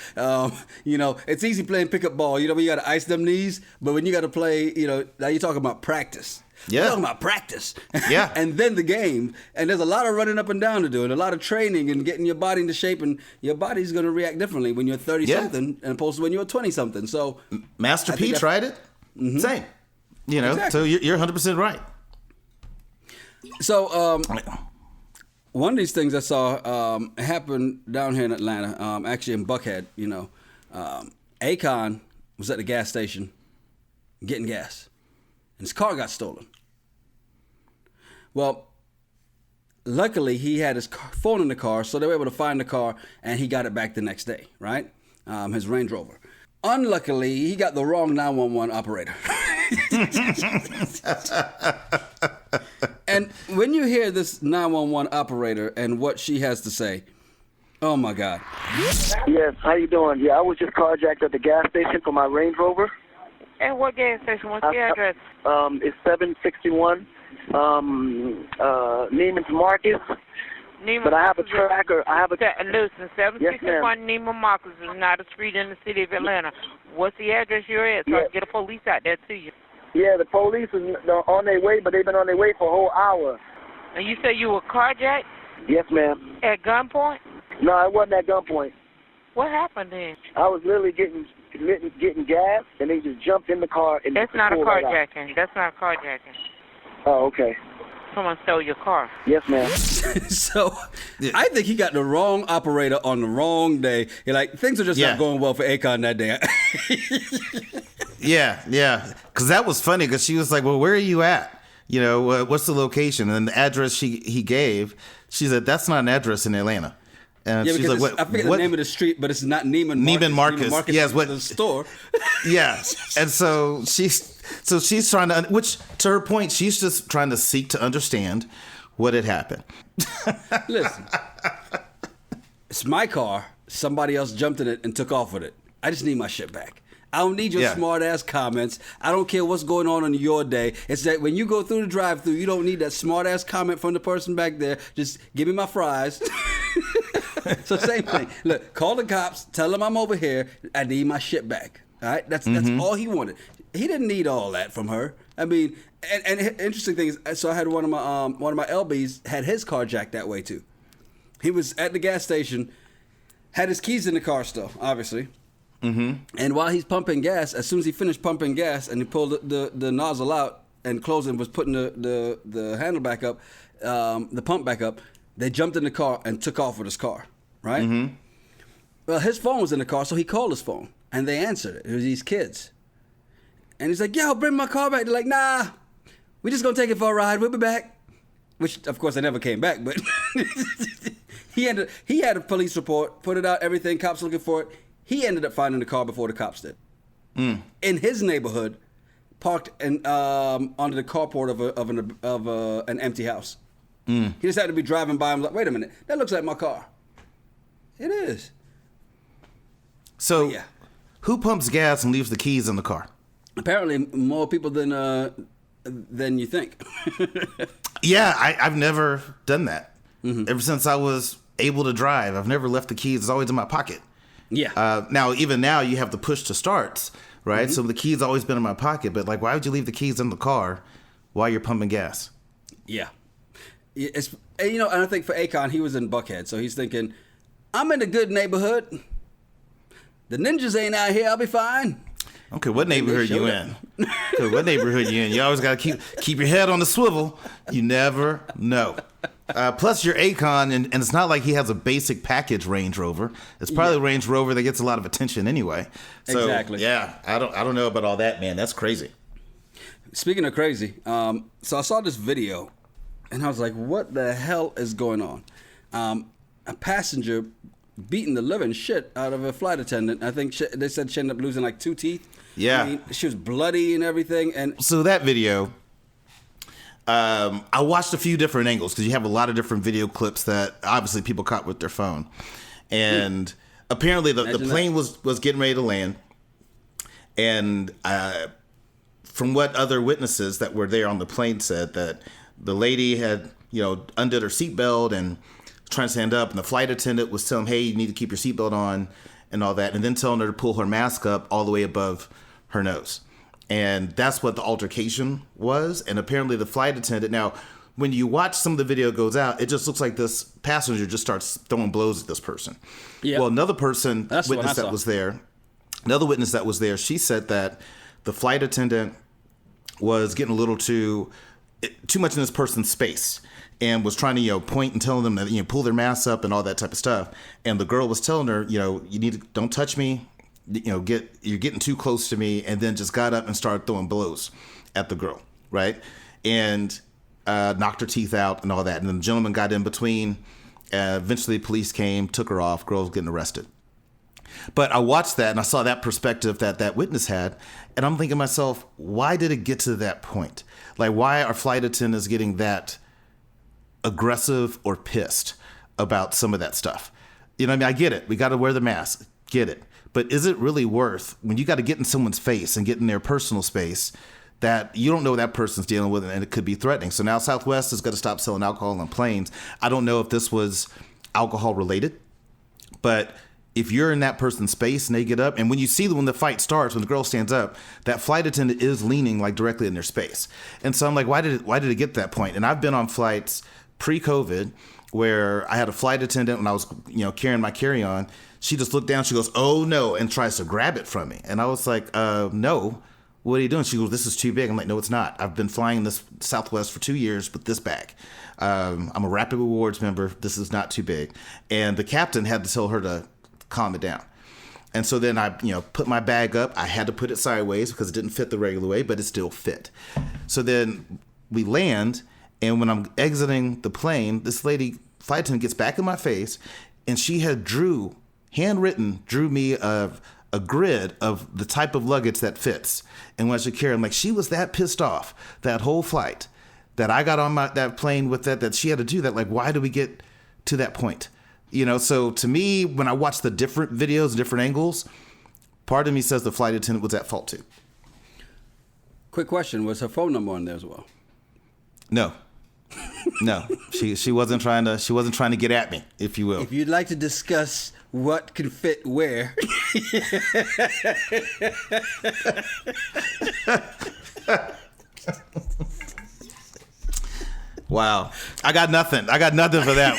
It's easy playing pickup ball. You got to ice them knees. But when you got to play, now you're talking about practice. Yeah. We're talking about practice. Yeah. And then the game. And there's a lot of running up and down to do, and a lot of training and getting your body into shape. And your body's going to react differently when you're 30-something and opposed to when you're 20-something. So Master P tried it. Same. Exactly. So you're 100% right. So one of these things I saw happen down here in Atlanta, actually in Buckhead, Akon was at the gas station getting gas, and his car got stolen. Well, luckily he had his phone in the car, so they were able to find the car, and he got it back the next day, right? His Range Rover. Unluckily, he got the wrong 911 operator. And when you hear this 911 operator and what she has to say, oh my God. Yes, how you doing? Yeah, I was just carjacked at the gas station for my Range Rover. And what gas station? What's the address? It's 761 Neiman's Marcus. But I have a tracker. Listen, 761 Neiman Marcus is not a street in the city of Atlanta. What's the address you're at so I can get a police out there to you? Yeah, the police is on their way, but they've been on their way for a whole hour. And you say you were carjacked? Yes, ma'am. At gunpoint? No, I wasn't at gunpoint. What happened then? I was literally getting gas, and they just jumped in the car. And That's not a carjacking. That's not a carjacking. Oh, okay. Someone stole your car. Yes, ma'am. So I think he got the wrong operator on the wrong day. Things are just not going well for Akon that day. Yeah. Because that was funny because she was like, well, where are you at? What's the location? And the address he gave, she said, that's not an address in Atlanta. And she's like, what? I forget the name of the street, but it's not Neiman Marcus. Neiman Marcus. Neiman Marcus yes, what the store. Yeah. And so she's trying to, which to her point, she's just trying to seek to understand what had happened. Listen. It's my car. Somebody else jumped in it and took off with it. I just need my shit back. I don't need your smart ass comments. I don't care what's going on your day. It's that when you go through the drive-thru, you don't need that smart ass comment from the person back there. Just give me my fries. So same thing. Look, call the cops. Tell them I'm over here. I need my shit back. All right, that's all he wanted. He didn't need all that from her. I mean, and interesting thing is, so I had one of my LBs had his car jacked that way too. He was at the gas station, had his keys in the car still, obviously. And while he's pumping gas, as soon as he finished pumping gas and he pulled the nozzle out and closed it and was putting the handle back up, the pump back up, they jumped in the car and took off with his car, right? Well, his phone was in the car, so he called his phone and they answered it. It was these kids. And he's like, yo, bring my car back. They're like, nah, we just gonna take it for a ride. We'll be back. Which, of course, they never came back, but he had a police report, put it out, everything, cops looking for it. He ended up finding the car before the cops did. In his neighborhood, parked under the carport of an empty house. He just had to be driving by and was like, wait a minute, that looks like my car. It is. So, who pumps gas and leaves the keys in the car? Apparently, more people than you think. Yeah, I've never done that. Ever since I was able to drive, I've never left the keys. It's always in my pocket. Yeah. Even now, you have the push to starts, right? So the key's always been in my pocket. But like, why would you leave the keys in the car while you're pumping gas? Yeah. And I think for Akon, he was in Buckhead, so he's thinking, I'm in a good neighborhood. The ninjas ain't out here. I'll be fine. Okay, what neighborhood you in? Okay, what neighborhood you in? You always got to keep your head on the swivel. You never know. Plus, you're Akon, and it's not like he has a basic package Range Rover. It's probably a Range Rover that gets a lot of attention anyway. So, exactly. Yeah, I don't know about all that, man. That's crazy. Speaking of crazy, so I saw this video, and I was like, what the hell is going on? A passenger beating the living shit out of a flight attendant. I think they said she ended up losing like 2 teeth. Yeah. I mean, she was bloody and everything. And so that video, I watched a few different angles because you have a lot of different video clips that obviously people caught with their phone. And apparently the plane was getting ready to land. And from what other witnesses that were there on the plane said, that the lady had, undid her seatbelt and trying to stand up, and the flight attendant was telling, hey, you need to keep your seatbelt on and all that, and then telling her to pull her mask up all the way above her nose. And that's what the altercation was. And apparently the flight attendant, now, when you watch some of the video goes out, it just looks like this passenger just starts throwing blows at this person. Yep. Well, another witness that was there, she said that the flight attendant was getting a little too much in this person's space, and was trying to, point and telling them that, pull their masks up and all that type of stuff. And the girl was telling her, you need to, don't touch me, you're getting too close to me, and then just got up and started throwing blows at the girl, right? And knocked her teeth out and all that. And then the gentleman got in between. Eventually police came, took her off, girl was getting arrested. But I watched that and I saw that perspective that witness had, and I'm thinking to myself, why did it get to that point? Like, why are flight attendants getting that aggressive or pissed about some of that stuff? I get it. We got to wear the mask. Get it. But is it really worth, when you got to get in someone's face and get in their personal space, that you don't know what that person's dealing with, and it could be threatening? So now Southwest is going to stop selling alcohol on planes. I don't know if this was alcohol related, but if you're in that person's space and they get up, and when you see when the fight starts, when the girl stands up, that flight attendant is leaning like directly in their space. And so I'm like, why did it get to that point? And I've been on flights pre-COVID where I had a flight attendant when I was, carrying my carry-on. She just looked down, she goes, oh no, and tries to grab it from me. And I was like, no, what are you doing? She goes, this is too big. I'm like, no, it's not. I've been flying this Southwest for 2 years with this bag. I'm a Rapid Rewards member. This is not too big. And the captain had to tell her to calm it down. And so then I, put my bag up. I had to put it sideways because it didn't fit the regular way, but it still fit. So then we land, and when I'm exiting the plane, this lady, flight attendant, gets back in my face, and she had handwritten me a grid of the type of luggage that fits and what I should carry. I'm like, she was that pissed off that whole flight that I got on that plane with that she had to do that. Like, why do we get to that point? So to me, when I watch the different videos, different angles, part of me says the flight attendant was at fault too. Quick question: was her phone number on there as well? No. She wasn't trying to get at me, if you will. If you'd like to discuss what can fit where. Wow. I got nothing for that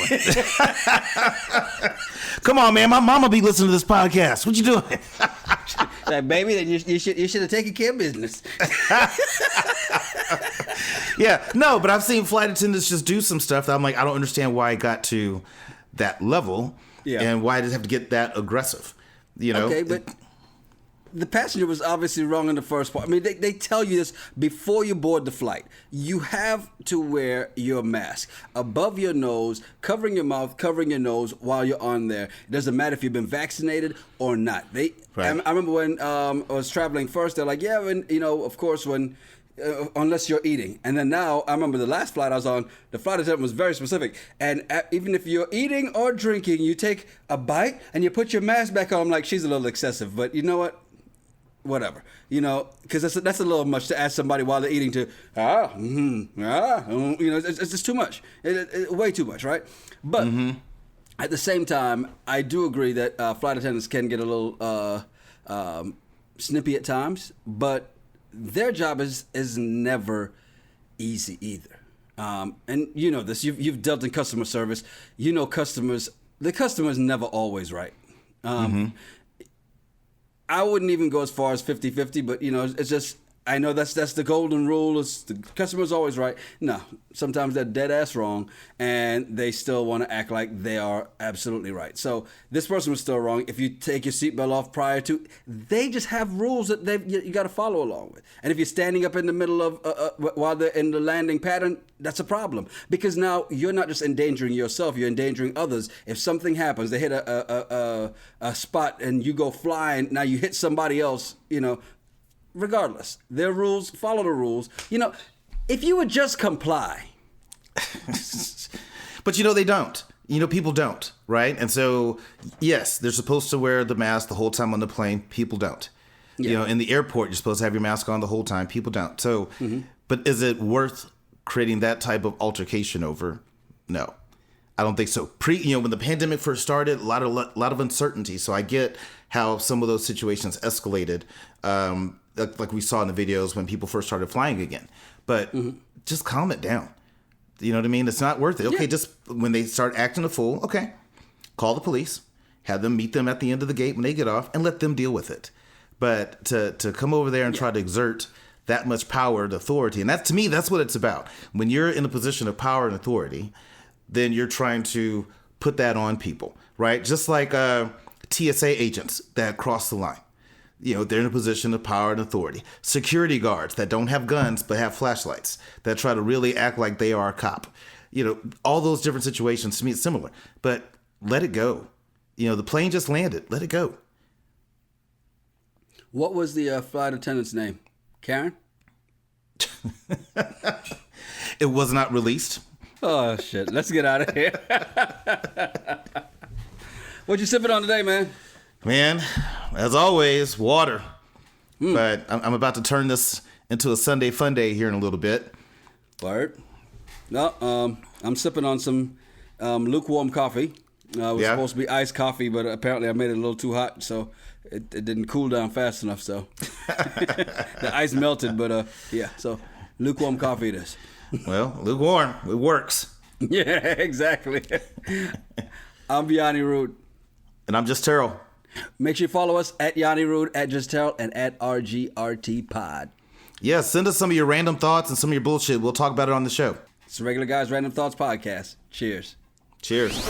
one. Come on, man. My mama be listening to this podcast. What you doing? Like, baby, then you should have taken care of business. Yeah. No, but I've seen flight attendants just do some stuff that I'm like, I don't understand why it got to that level. Yeah. And why does it have to get that aggressive? Okay, but the passenger was obviously wrong in the first part. I mean, they tell you this before you board the flight. You have to wear your mask above your nose, covering your mouth, covering your nose while you're on there. It doesn't matter if you've been vaccinated or not. I remember when I was traveling first, they're like, yeah, when, of course, when unless you're eating. And then now, I remember the last flight I was on, the flight attendant was very specific. And even if you're eating or drinking, you take a bite and you put your mask back on. I'm like, she's a little excessive, but you know what? Whatever, because that's a little much to ask somebody while they're eating to, it's just too much, way too much, right? But at the same time, I do agree that flight attendants can get a little snippy at times, but their job is never easy either. And you know this, you've dealt in customer service, the customer's never always right. I wouldn't even go as far as 50-50, but, it's just, I know that's the golden rule. Is the customer's always right. No, sometimes they're dead ass wrong, and they still want to act like they are absolutely right. So this person was still wrong. If you take your seatbelt off prior to, they just have rules that you got to follow along with. And if you're standing up in the middle of while they're in the landing pattern, that's a problem, because now you're not just endangering yourself, you're endangering others. If something happens, they hit a spot and you go flying, now you hit somebody else, regardless, their rules, follow the rules. If you would just comply. But they don't. People don't, right? And so, yes, they're supposed to wear the mask the whole time on the plane. People don't. Yeah. In the airport, you're supposed to have your mask on the whole time. People don't. So, but is it worth creating that type of altercation over? No, I don't think so. When the pandemic first started, a lot of uncertainty. So I get how some of those situations escalated. Like we saw in the videos when people first started flying again. But just calm it down. You know what I mean? It's not worth it. Okay, just when they start acting a fool, okay, call the police, have them meet them at the end of the gate when they get off, and let them deal with it. But to come over there and try to exert that much power and authority, and to me, that's what it's about. When you're in a position of power and authority, then you're trying to put that on people, right? Just like TSA agents that cross the line. They're in a position of power and authority. Security guards that don't have guns but have flashlights that try to really act like they are a cop. All those different situations, to me, it's similar. But let it go. The plane just landed. Let it go. What was the flight attendant's name? Karen? It was not released. Oh, shit. Let's get out of here. What you sipping on today, man? Man, as always, water. But I'm about to turn this into a Sunday fun day here in a little bit. Word. No, I'm sipping on some lukewarm coffee. It was supposed to be iced coffee, but apparently I made it a little too hot, so it didn't cool down fast enough. So the ice melted, but so lukewarm coffee it is. Well, lukewarm, it works. Yeah, exactly. I'm Yanni Rude. And I'm just Terryl. Make sure you follow us at Yanni Rude, at Just Terryl, and at RGRT Pod. Yeah, send us some of your random thoughts and some of your bullshit. We'll talk about it on the show. It's the Regular Guys Random Thoughts Podcast. Cheers. Cheers.